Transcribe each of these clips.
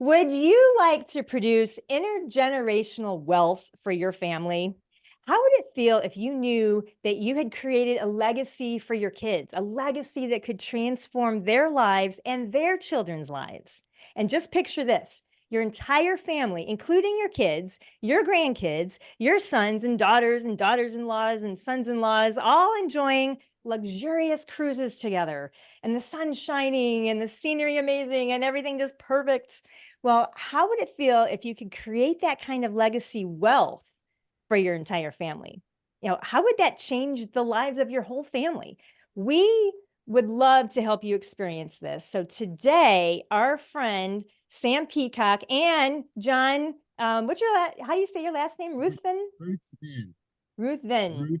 Would you like to produce intergenerational wealth for your family? How would it feel if you knew that you had created a legacy for your kids, a legacy that could transform their lives and their children's lives? And just picture this: your entire family, including your kids, your grandkids, your sons and daughters-in-laws and sons-in-laws, all enjoying luxurious cruises together, and the sun shining and the scenery amazing and everything just perfect. Well, how would it feel if you could create that kind of legacy wealth for your entire family? How would that change the lives of your whole family? We would love to help you experience this. So today, our friend Sam Peacock and John, how do you say your last name? Ruthven? Ruthven. Ruthven. Ruthven.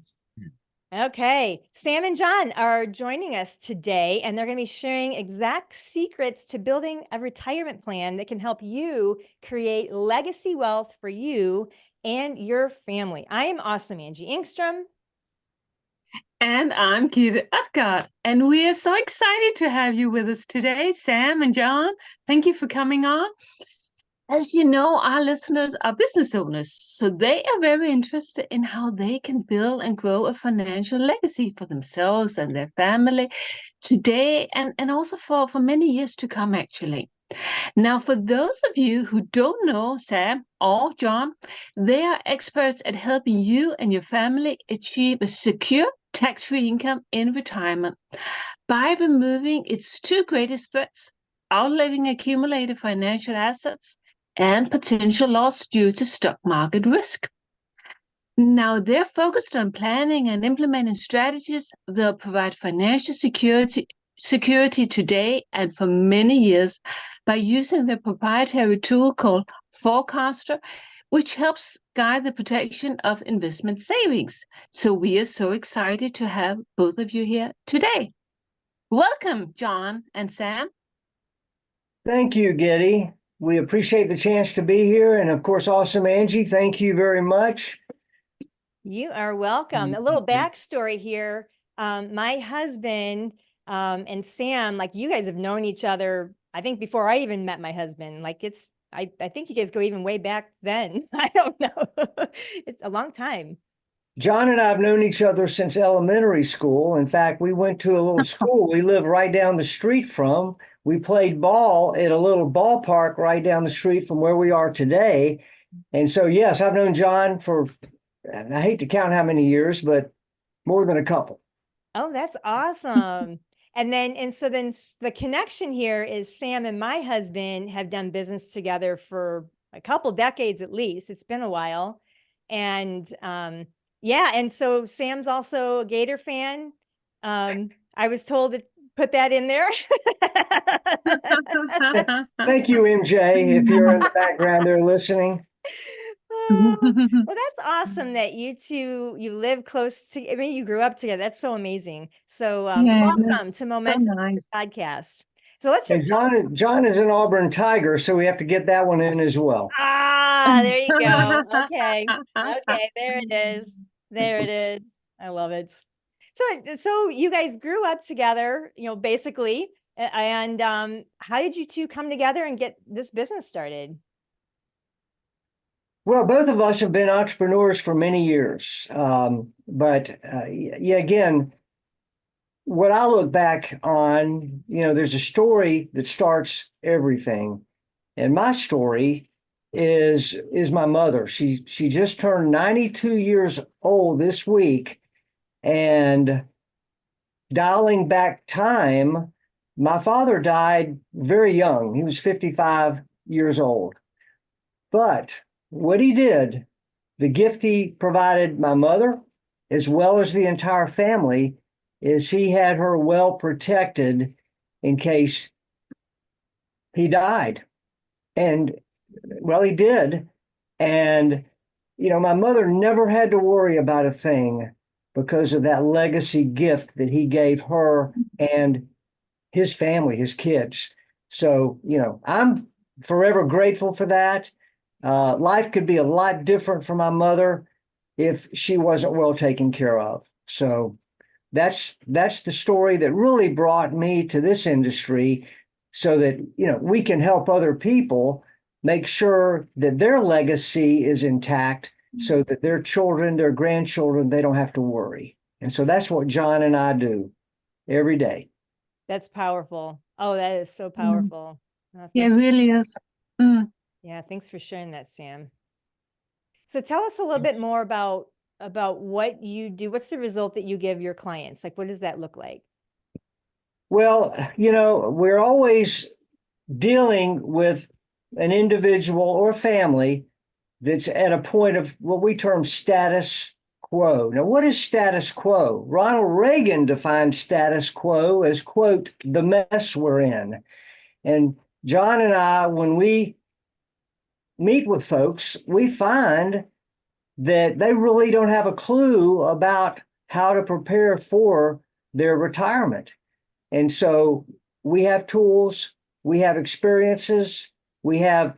Okay, Sam and John are joining us today, and they're going to be sharing exact secrets to building a retirement plan that can help you create legacy wealth for you and your family. I am awesome, Angie Engstrom. And I'm Gitte Utgard, and we are so excited to have you with us today, Sam and John. Thank you for coming on. As you know, our listeners are business owners, so they are very interested in how they can build and grow a financial legacy for themselves and their family today and also for many years to come, actually. Now, for those of you who don't know Sam or John, they are experts at helping you and your family achieve a secure, tax-free income in retirement by removing its two greatest threats: outliving accumulated financial assets and potential loss due to stock market risk. Now, they're focused on planning and implementing strategies that will provide financial security today and for many years by using their proprietary tool called Forecaster, which helps guide the protection of investment savings. So we are so excited to have both of you here today. Welcome, John and Sam. Thank you, Gitte. We appreciate the chance to be here. And of course, awesome, Angie. Thank you very much. You are welcome. A little backstory here. My husband and Sam, like, you guys have known each other, I think, before I even met my husband. I think you guys go even way back then. I don't know. It's a long time. John and I have known each other since elementary school. In fact, we went to a little school we live right down the street from. We played ball at a little ballpark right down the street from where we are today. And so, yes, I've known John for, I hate to count how many years, but more than a couple. Oh, that's awesome. So then the connection here is Sam and my husband have done business together for a couple decades at least. It's been a while. And yeah, and so Sam's also a Gator fan. I was told to put that in there. Thank you, MJ, if you're in the background there listening. Well, that's awesome that you live close to, I mean, you grew up together. That's so amazing. So welcome to Momentum Podcast. So let's just John is an Auburn Tiger, so we have to get that one in as well. There you go. Okay. Okay, there it is. There it is. I love it. So you guys grew up together, basically. And how did you two come together and get this business started? Well, both of us have been entrepreneurs for many years. Again, what I look back on, there's a story that starts everything. And my story is my mother. She just turned 92 years old this week. And dialing back time, my father died very young. He was 55 years old. But what he did, the gift he provided my mother, as well as the entire family, is he had her well protected in case he died. And well, he did. And, my mother never had to worry about a thing because of that legacy gift that he gave her and his family, his kids. So, I'm forever grateful for that. Life could be a lot different for my mother if she wasn't well taken care of. So that's the story that really brought me to this industry so that, we can help other people make sure that their legacy is intact so that their children, their grandchildren, they don't have to worry. And so that's what John and I do every day. That's powerful. Oh, that is so Mm. powerful. Yeah, it Thank really is. Mm. Yeah, thanks for sharing that, Sam. So tell us a little bit more about what you do. What's the result that you give your clients? Like, what does that look like? Well, we're always dealing with an individual or family that's at a point of what we term status quo. Now, what is status quo? Ronald Reagan defined status quo as, quote, the mess we're in. And John and I, when we meet with folks, we find that they really don't have a clue about how to prepare for their retirement. And so we have tools, we have experiences, we have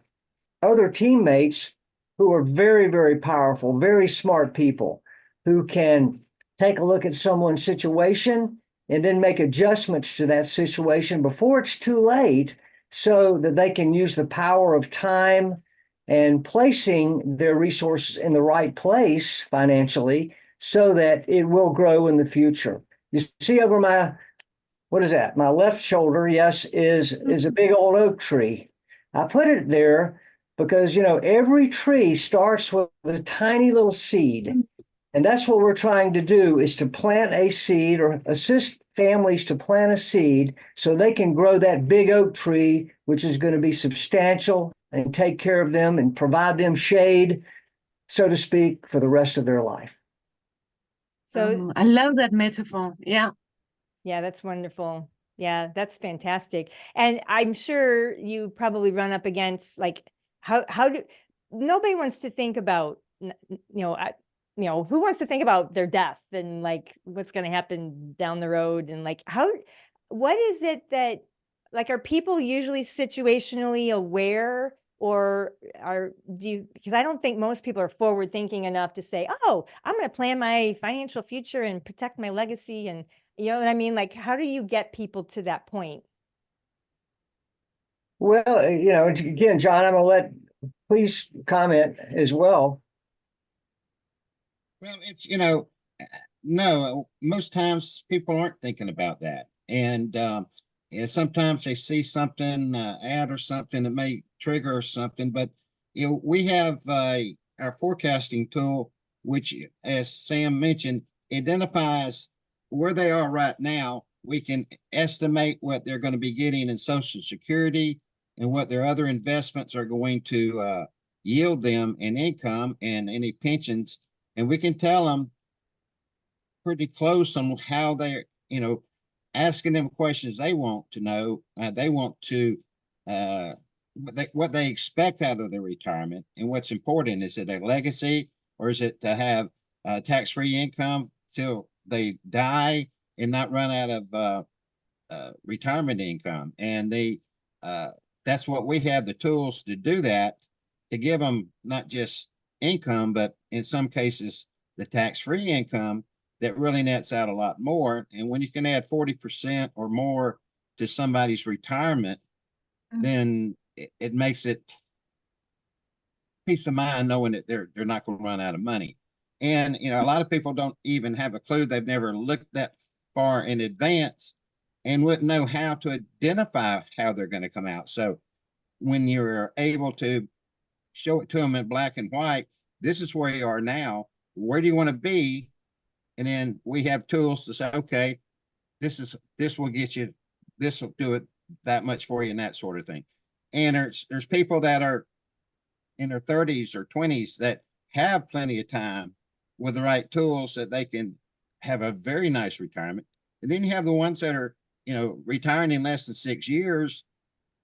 other teammates who are very, very powerful, very smart people who can take a look at someone's situation and then make adjustments to that situation before it's too late so that they can use the power of time and placing their resources in the right place financially so that it will grow in the future. You see over my, what is that? My left shoulder, yes, is a big old oak tree. I put it there because, every tree starts with a tiny little seed. And that's what we're trying to do, is to plant a seed or assist families to plant a seed so they can grow that big oak tree, which is going to be substantial and take care of them and provide them shade, so to speak, for the rest of their life. So I love that metaphor. Yeah. yeah, that's wonderful. Yeah, that's fantastic. And I'm sure you probably run up against like how do nobody wants to think about who wants to think about their death and like what's going to happen down the road and like what is it that like are people usually situationally aware or because I don't think most people are forward thinking enough to say, oh, I'm going to plan my financial future and protect my legacy, and you know what I mean? Like, how do you get people to that point? Well, again, John, I'm going to please comment as well. Well, it's, no, most times people aren't thinking about that. And sometimes they see something, ad or something that may trigger something. But, we have our forecasting tool, which, as Sam mentioned, identifies where they are right now. We can estimate what they're going to be getting in Social Security and what their other investments are going to yield them in income and any pensions. And we can tell them pretty close on how they're, asking them questions they want to know. They want to, what they expect out of their retirement and what's important. Is it a legacy or is it to have tax-free income till they die and not run out of retirement income? And that's what we have the tools to do that, to give them not just income, but in some cases, the tax-free income that really nets out a lot more. And when you can add 40% or more to somebody's retirement, then it makes it peace of mind knowing that they're not going to run out of money. And, a lot of people don't even have a clue. They've never looked that far in advance and wouldn't know how to identify how they're going to come out. So when you're able to show it to them in black and white, this is where you are now. Where do you want to be? And then we have tools to say, okay, this will get you, this will do it that much for you and that sort of thing. And there's people that are in their 30s or 20s that have plenty of time with the right tools that they can have a very nice retirement. And then you have the ones that are, retiring in less than 6 years.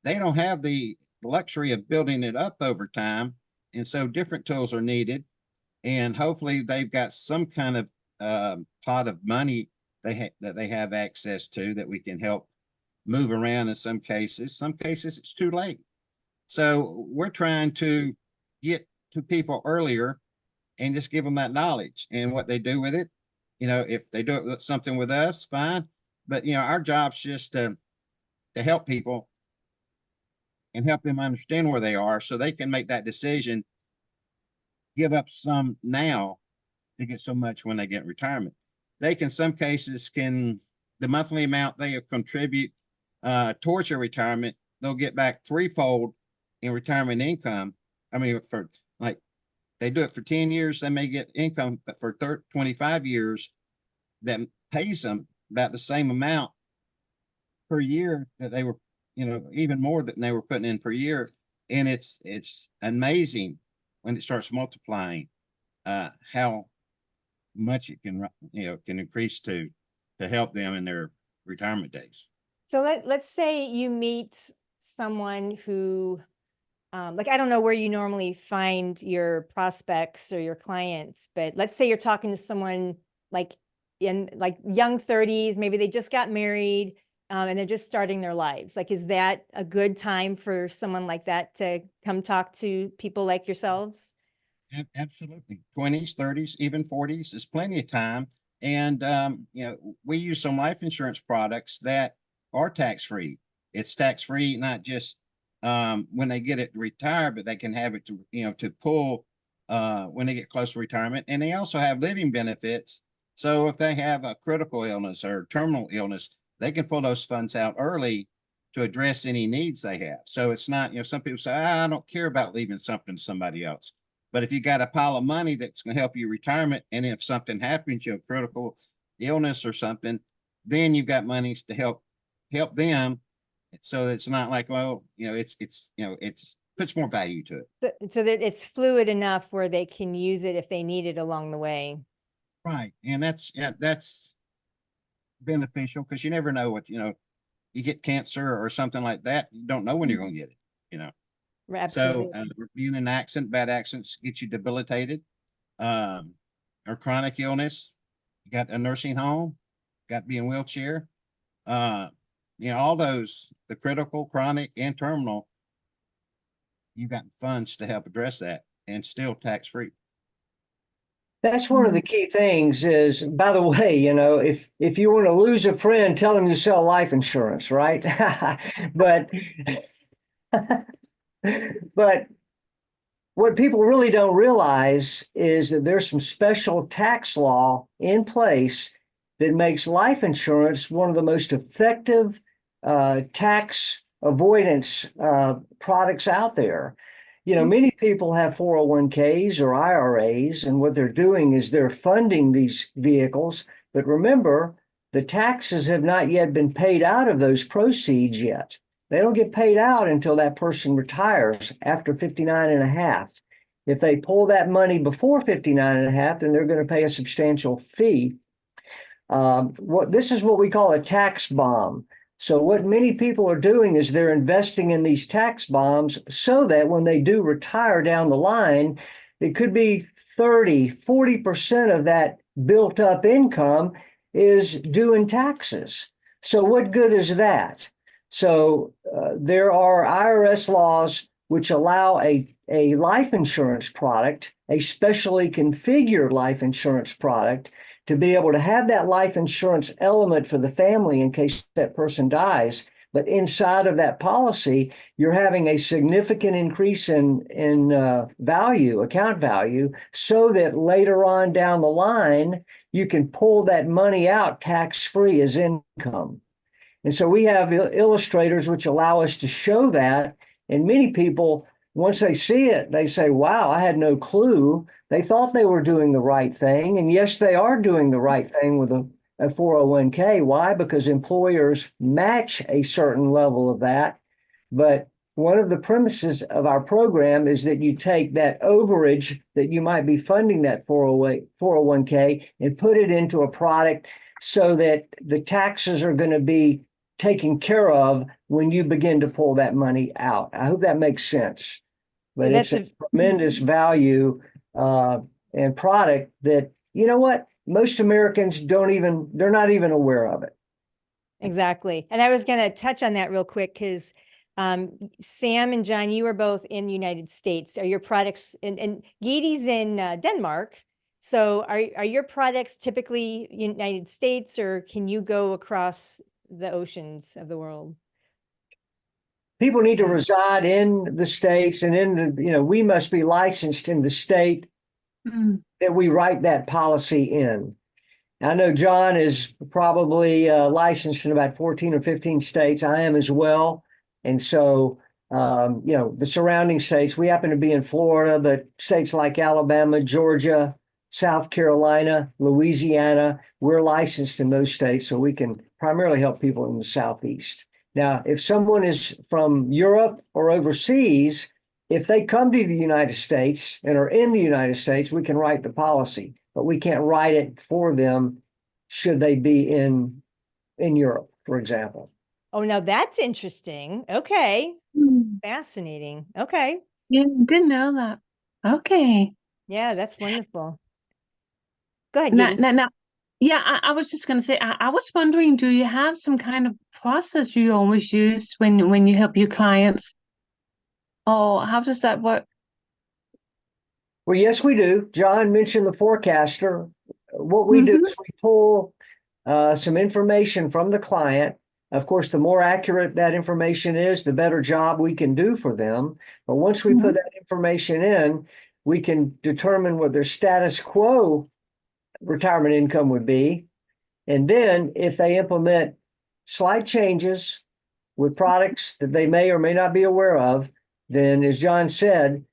They don't have the luxury of building it up over time. And so different tools are needed. And hopefully they've got some kind of pot of money that they have access to that we can help move around in some cases. Some cases it's too late. So we're trying to get to people earlier and just give them that knowledge and what they do with it. If they do something with us, fine. But, our job's just to help people and help them understand where they are so they can make that decision, give up some now to get so much when they get retirement. They can, some cases can, the monthly amount they contribute towards your retirement, they'll get back threefold in retirement income. I mean, for like, they do it for 10 years, they may get income, but for 25 years, that pays them about the same amount per year that they were, even more than they were putting in per year. And it's amazing when it starts multiplying, how much it can, can increase to help them in their retirement days. So let's say you meet someone who, like, I don't know where you normally find your prospects or your clients, but let's say you're talking to someone like in like young 30s, maybe they just got married, and they're just starting their lives. Like, is that a good time for someone like that to come talk to people like yourselves? Absolutely. 20s, 30s, even 40s is plenty of time. And, we use some life insurance products that are tax-free. It's tax-free, not just when they get it retired, but they can have it to pull when they get close to retirement. And they also have living benefits. So if they have a critical illness or terminal illness, they can pull those funds out early to address any needs they have. So it's not, some people say, I don't care about leaving something to somebody else. But if you got a pile of money that's going to help you retirement, and if something happens, you have critical illness or something, then you've got monies to help them. So it's not like, well, it's puts more value to it. So that it's fluid enough where they can use it if they need it along the way. Right. And that's beneficial because you never know what, you get cancer or something like that. You don't know when you're going to get it, Absolutely. So being an accident, bad accidents get you debilitated, or chronic illness, you got a nursing home, got to be in wheelchair, all those, the critical, chronic, and terminal, you've got funds to help address that and still tax-free. That's one of the key things is, by the way, if you want to lose a friend, tell them you sell life insurance, right? But but what people really don't realize is that there's some special tax law in place that makes life insurance one of the most effective tax avoidance products out there. Many people have 401ks or IRAs, and what they're doing is they're funding these vehicles. But remember, the taxes have not yet been paid out of those proceeds yet. They don't get paid out until that person retires after 59 and a half. If they pull that money before 59 and a half, then they're going to pay a substantial fee. This is what we call a tax bomb. So what many people are doing is they're investing in these tax bombs so that when they do retire down the line, it could be 30–40% of that built up income is due in taxes. So what good is that? So there are IRS laws which allow a life insurance product, a specially configured life insurance product, to be able to have that life insurance element for the family in case that person dies. But inside of that policy, you're having a significant increase in value, account value, so that later on down the line, you can pull that money out tax-free as income. And so we have illustrators which allow us to show that. And many people, once they see it, they say, wow, I had no clue. They thought they were doing the right thing. And yes, they are doing the right thing with a 401k. Why? Because employers match a certain level of that. But one of the premises of our program is that you take that overage that you might be funding that 401k and put it into a product so that the taxes are going to be taken care of when you begin to pull that money out. I hope that makes sense. But it's a tremendous value and product that, most Americans they're not even aware of it. Exactly. And I was going to touch on that real quick because Sam and John, you are both in the United States. Are your products, and Gidi's in Denmark. So are your products typically United States, or can you go across the oceans of the world? people need to Okay. reside in the states and we must be licensed in the state Mm. that we write that policy in. I know John is probably licensed in about 14 or 15 states. I am as well. And so, the surrounding states, we happen to be in Florida, but states like Alabama, Georgia, South Carolina, Louisiana, we're licensed in those states, so we can primarily help people in the Southeast. Now, if someone is from Europe or overseas, if they come to the United States and are in the United States, we can write the policy, but we can't write it for them should they be in Europe, for example. Oh, now that's interesting. Okay. Mm. Fascinating. Okay. Yeah, didn't know that. Okay. Yeah, that's wonderful. Go ahead, Now, Giddy. now, now, yeah, I was just going to say, I was wondering, do you have some kind of process you always use when you help your clients? Or how does that work? Well, yes, we do. John mentioned the forecaster. What we do Mhm. is we pull some information from the client. Of course, the more accurate that information is, the better job we can do for them. But once we put Mhm. that information in, we can determine what their status quo retirement income would be. And then if they implement slight changes with products that they may or may not be aware of, then as John said,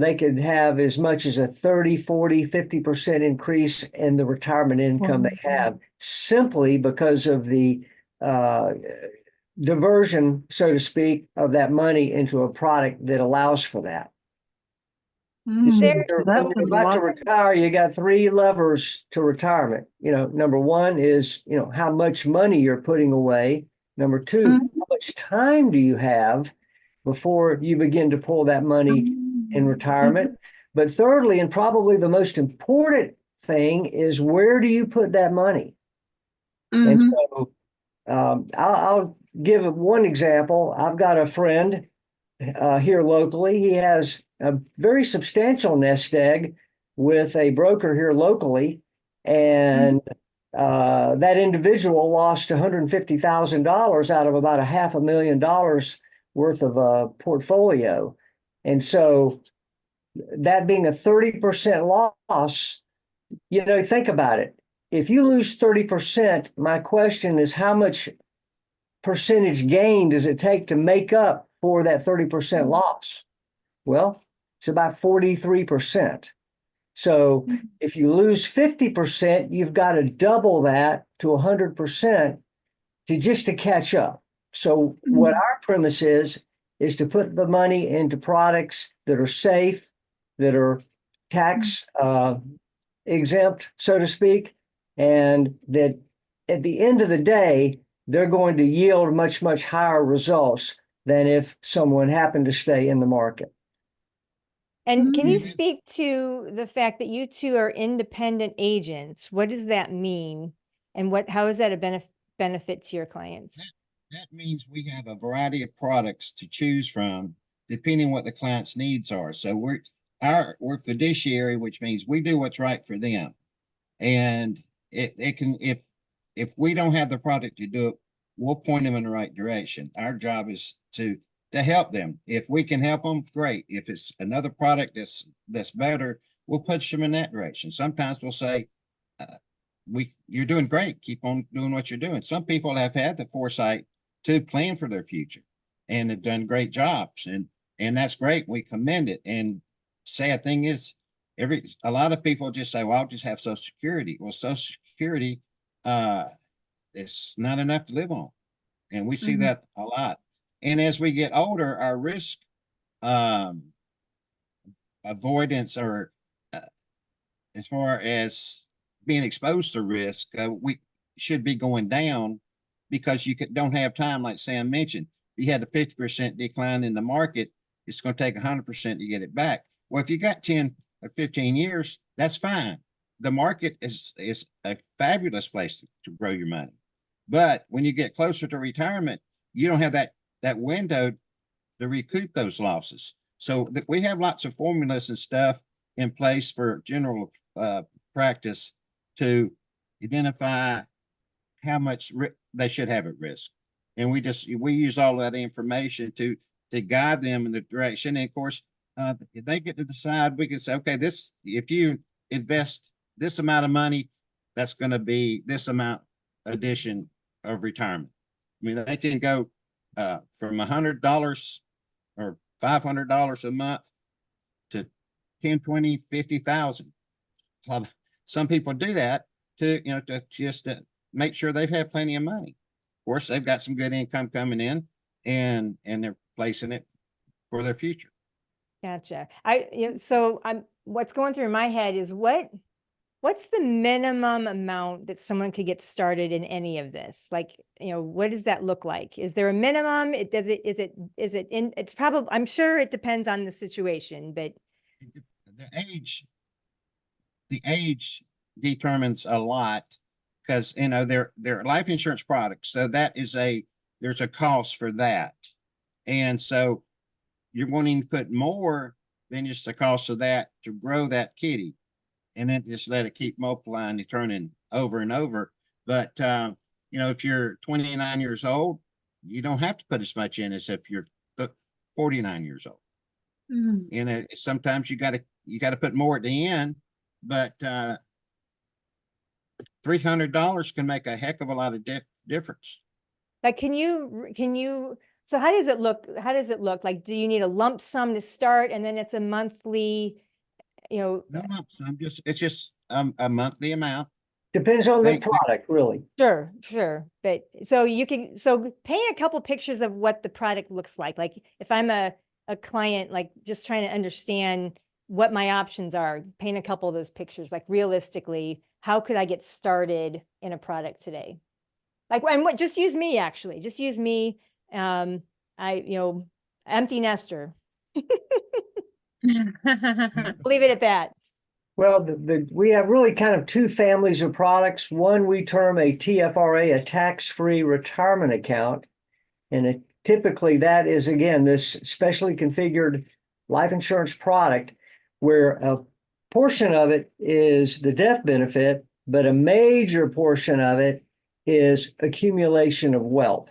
they could have as much as a 30, 40, 50% increase in the retirement income they have simply because of the uh, diversion, so to speak, of that money into a product that allows for that. You see, There, when That's so a you're about to lot. retire, you got three levers to retirement. Number one is, how much money you're putting away. Number two, Mhm. how much time do you have before you begin to pull that money in retirement? Mhm. But thirdly, and probably the most important thing is where do you put that money? And Mhm. so I'll give one example. I've got a friend here locally. He has a very substantial nest egg with a broker here locally, and that individual lost $150,000 out of about $500,000 worth of a portfolio. And so that being a 30% loss, think about it. If you lose 30%, my question is how much percentage gain does it take to make up for that 30% loss? Well, it's about 43%. So if you lose 50%, you've got to double that to 100% to catch up. So what our premise is to put the money into products that are safe, that are tax exempt, so to speak, and that at the end of the day, they're going to yield much, much higher results than if someone happened to stay in the market. and can you Mhm. speak to the fact that you two are independent agents? What does that mean? And how is that a benefit to your clients? That means we have a variety of products to choose from, depending what the client's needs are. So we're fiduciary, which means we do what's right for them. And it can, if we don't have the product to do it, we'll point them in the right direction. Our job is to help them. If we can help them, great. If it's another product that's better, we'll push them in that direction. Sometimes we'll say, uh, you're doing great. Keep on doing what you're doing. Some people have had the foresight to plan for their future and have done great jobs, and that's great. We commend it. And sad thing is, a lot of people just say, well, I'll just have Social Security. Well, Social Security it's not enough to live on, and we see Mhm. that a lot. And as we get older, our risk um avoidance, or uh, as far as being exposed to risk, we should be going down, because don't have time, like Sam mentioned. You had a 50% decline in the market, it's going to take 100% to get it back. Well, if you got 10 or 15 years, that's fine. The market is a fabulous place to grow your money. But when you get closer to retirement, you don't have that window to recoup those losses. So we have lots of formulas and stuff in place for general practice to identify how much they should have at risk. And we use all that information to guide them in the direction. And of course, they get to decide. We can say, okay, if you invest this amount of money, that's going to be this amount addition of retirement. I mean, they can go from $100 or $500 a month to 10, 20, 50,000. Some people do that to just make sure they've had plenty of money. Of course, they've got some good income coming in, and they're placing it for their future. Gotcha. So what's going through my head is what's the minimum amount that someone could get started in any of this? Like, what does that look like? Is there a minimum? It's probably, I'm sure it depends on the situation, but the age determines a lot, because they're life insurance products. So there's a cost for that. And so you're wanting to put more than just the cost of that to grow that kitty, and then just let it keep multiplying and turning over and over. But if you're 29 years old, you don't have to put as much in as if you're 49 years old. And sometimes you got to put more at the end, but $300 can make a heck of a lot of difference. like, so how does it look? Like, do you need a lump sum to start and then it's a monthly, No lump sum, it's just a monthly amount. Depends on the product, really. Sure. But so paint a couple pictures of what the product looks like. Like if I'm a client, like just trying to understand what my options are, paint a couple of those pictures. Like realistically, how could I get started in a product today? Like, and just use me, actually. Just use me. Empty nester. Leave it at that. Well, we have really kind of two families of products. One we term a TFRA, a tax-free retirement account. And typically that is, again, this specially configured life insurance product where a portion of it is the death benefit, but a major portion of it is accumulation of wealth.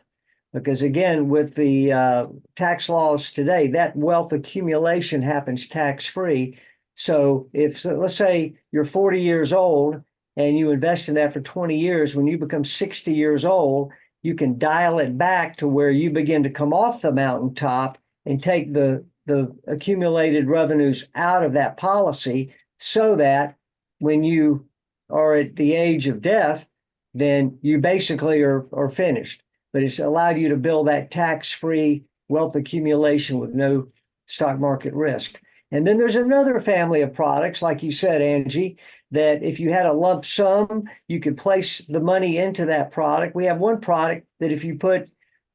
Because again, with the tax laws today, that wealth accumulation happens tax-free. So let's say you're 40 years old and you invest in that for 20 years, when you become 60 years old, you can dial it back to where you begin to come off the mountaintop and take the accumulated revenues out of that policy, so that when you are at the age of death, then you basically are finished. But it's allowed you to build that tax-free wealth accumulation with no stock market risk. And then there's another family of products, like you said, Angie, that if you had a lump sum, you could place the money into that product. We have one product that if you put,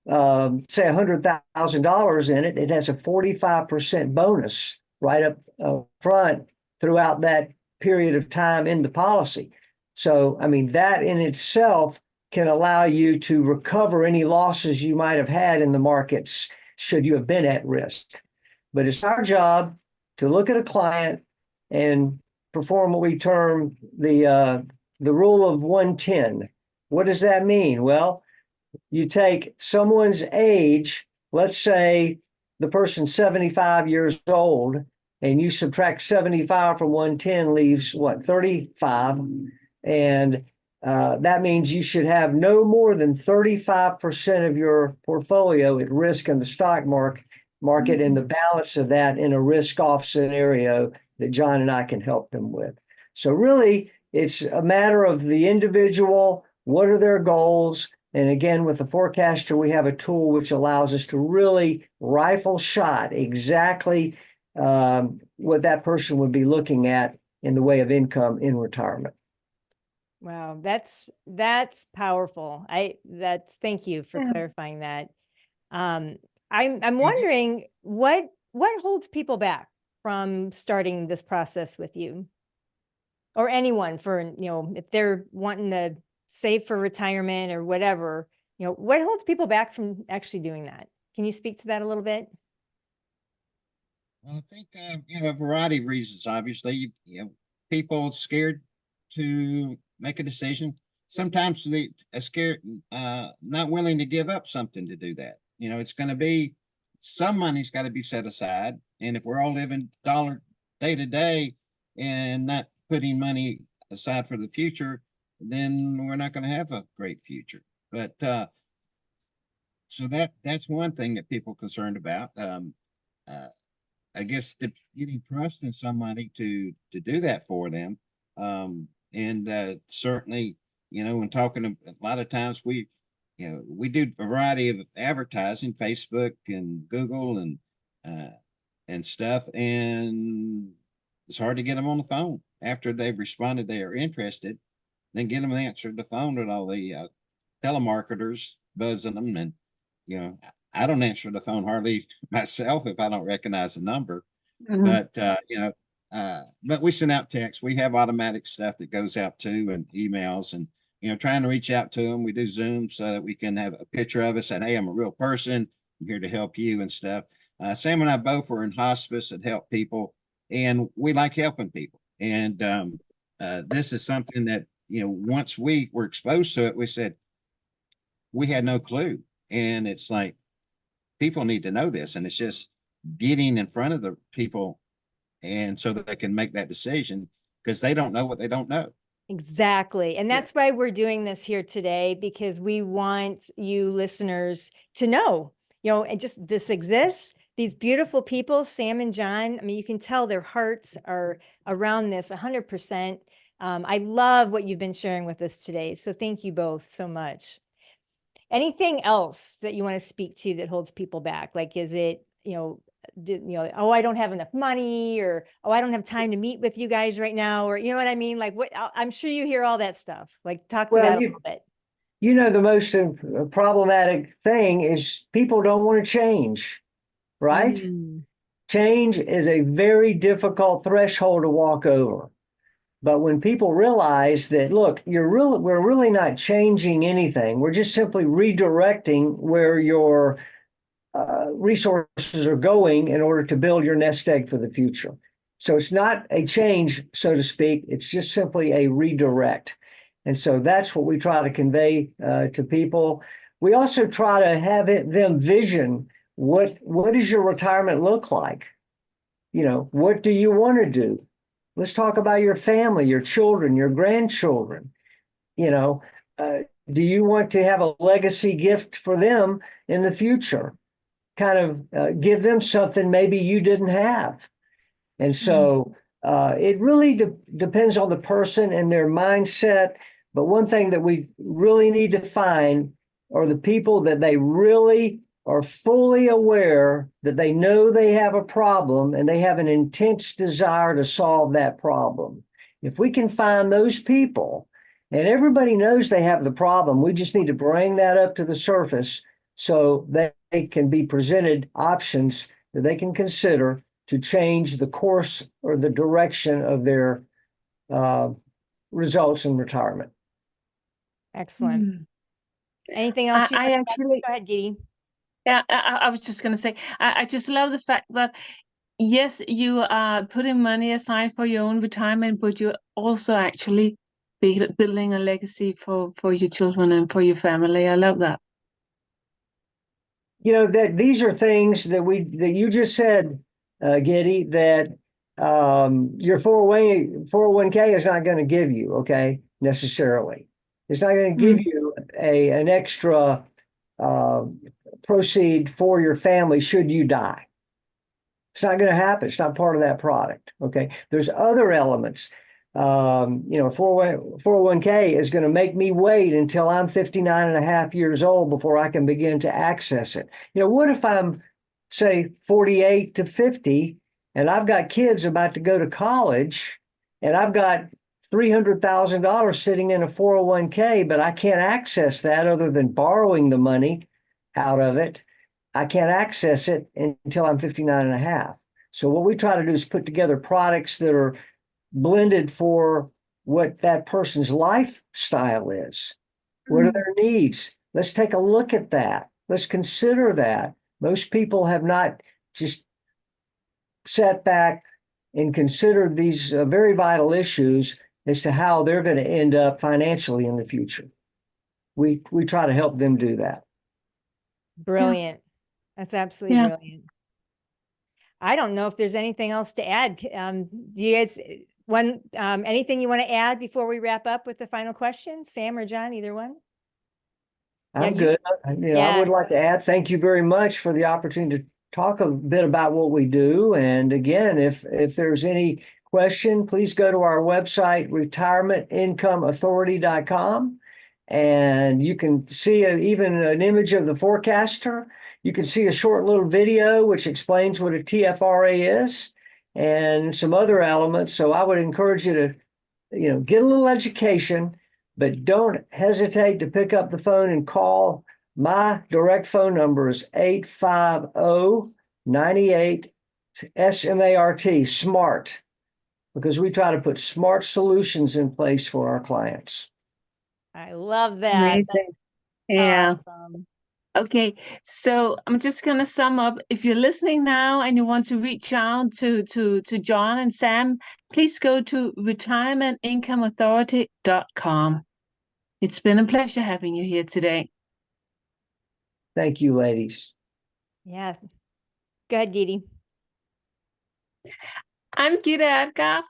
say, $100,000 in it, it has a 45% bonus right up front throughout that period of time in the policy. So, I mean, that in itself can allow you to recover any losses you might have had in the markets should you have been at risk. But it's our job to look at a client and perform what we term the rule of 110. What does that mean? Well, you take someone's age, let's say the person's 75 years old, and you subtract 75 from 110 leaves what, 35? And that means you should have no more than 35% of your portfolio at risk in the stock market, and the balance of that in a risk-off scenario that John and I can help them with. So really, it's a matter of the individual. What are their goals? And again, with the forecaster, we have a tool which allows us to really rifle shot exactly what that person would be looking at in the way of income in retirement. Wow, that's powerful. Thank you for clarifying that. I'm wondering what holds people back from starting this process with you, or anyone, for if they're wanting to save for retirement or whatever, what holds people back from actually doing that? Can you speak to that a little bit? Well, I think a variety of reasons. Obviously, people scared to make a decision. sometimes they are scared, not willing to give up something to do that. You know, it's going to be, some money's got to be set aside. And if we're all living dollar day to day and not putting money aside for the future, then we're not going to have a great future. But so that's one thing that people are concerned about. Uh, I guess getting trust in somebody to do that for them. And certainly, you know, when talking a lot of times we do a variety of advertising, Facebook and Google and stuff, and it's hard to get them on the phone after they've responded they are interested. Then get them to answer the phone with all the telemarketers buzzing them, and you know, I don't answer the phone hardly myself if I don't recognize the number. Mhm. But you know, but we send out texts. We have automatic stuff that goes out too, and emails, and you know, trying to reach out to them. We do Zoom so that we can have a picture of us and, hey, I'm a real person. I'm here to help you and stuff. Sam and I both were in hospice and help people, and we like helping people. And this is something that, you know, once we were exposed to it, we said we had no clue. And it's like, people need to know this. And it's just getting in front of the people, and so that they can make that decision, because they don't know what they don't know. Exactly. And that's why we're doing this here today, because we want you listeners to know, you know, and just this exists. These beautiful people, Sam and John, I mean, you can tell their hearts are around this 100%. I love what you've been sharing with us today. So thank you both so much. Anything else that you want to speak to that holds people back? Like, is it, oh, I don't have enough money, or, oh, I don't have time to meet with you guys right now, or, you know what I mean? Like, what, I'm sure you hear all that stuff. Like, talk to that a little bit. You know, the most problematic thing is people don't want to change, right? Mm. Change is a very difficult threshold to walk over. But when people realize that, look, we're really not changing anything. We're just simply redirecting where your resources are going in order to build your nest egg for the future. So it's not a change, so to speak. It's just simply a redirect. And so that's what we try to convey to people. We also try to have them vision what does your retirement look like? You know, what do you want to do? Let's talk about your family, your children, your grandchildren. You know, do you want to have a legacy gift for them in the future? Kind of give them something maybe you didn't have. And so it really depends on the person and their mindset. But one thing that we really need to find are the people that they really are fully aware that they know they have a problem and they have an intense desire to solve that problem. If we can find those people, and everybody knows they have the problem, we just need to bring that up to the surface so they can be presented options that they can consider to change the course or the direction of their results in retirement. Excellent. Anything else? I actually, go ahead, Giddy. Yeah, I was just going to say, I just love the fact that, yes, you are putting money aside for your own retirement, but you're also actually building a legacy for your children and for your family. I love that. You know, that these are things that you just said, Giddy, that your 401k is not going to give you, okay, necessarily. It's not going to give you an extra proceed for your family should you die. It's not going to happen. It's not part of that product. Okay. There's other elements. You know, 401k is going to make me wait until I'm 59 and a half years old before I can begin to access it. You know, what if I'm, say, 48 to 50 and I've got kids about to go to college and I've got $300,000 sitting in a 401k, but I can't access that other than borrowing the money out of it. I can't access it until I'm 59 and a half. So what we try to do is put together products that are blended for what that person's lifestyle is. What are their needs? Let's take a look at that. Let's consider that. Most people have not just sat back and considered these very vital issues as to how they're going to end up financially in the future. We try to help them do that. Brilliant. That's absolutely Yeah. brilliant. I don't know if there's anything else to add. Do you guys anything you want to add before we wrap up with the final question? Sam or John, either one? I'm you- good. I Yeah. would like to add, thank you very much for the opportunity to talk a bit about what we do. And again, if there's any question, please go to our website, retirementincomeauthority.com. And you can see even an image of the forecaster. You can see a short little video which explains what a TFRA is and some other elements. So I would encourage you to, get a little education, but don't hesitate to pick up the phone and call. My direct phone number is 850-98 SMART, SMART, because we try to put smart solutions in place for our clients. I love that. Amazing. Yeah. Awesome. Okay, so I'm just going to sum up. If you're listening now and you want to reach out to John and Sam, please go to retirementincomeauthority.com. It's been a pleasure having you here today. Thank you, ladies. Yeah. Go ahead, Gidi. I'm Gita Edgar.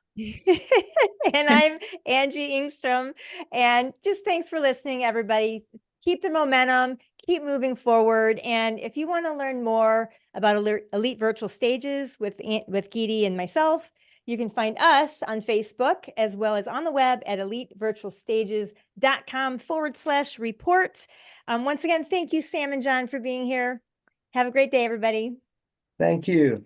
And I'm Angie Engstrom. And just thanks for listening, everybody. Keep the momentum, keep moving forward. And if you want to learn more about Elite Virtual Stages with Gidi and myself, you can find us on Facebook as well as on the web at elitevirtualstages.com/report. Once again, thank you, Sam and John, for being here. Have a great day, everybody. Thank you.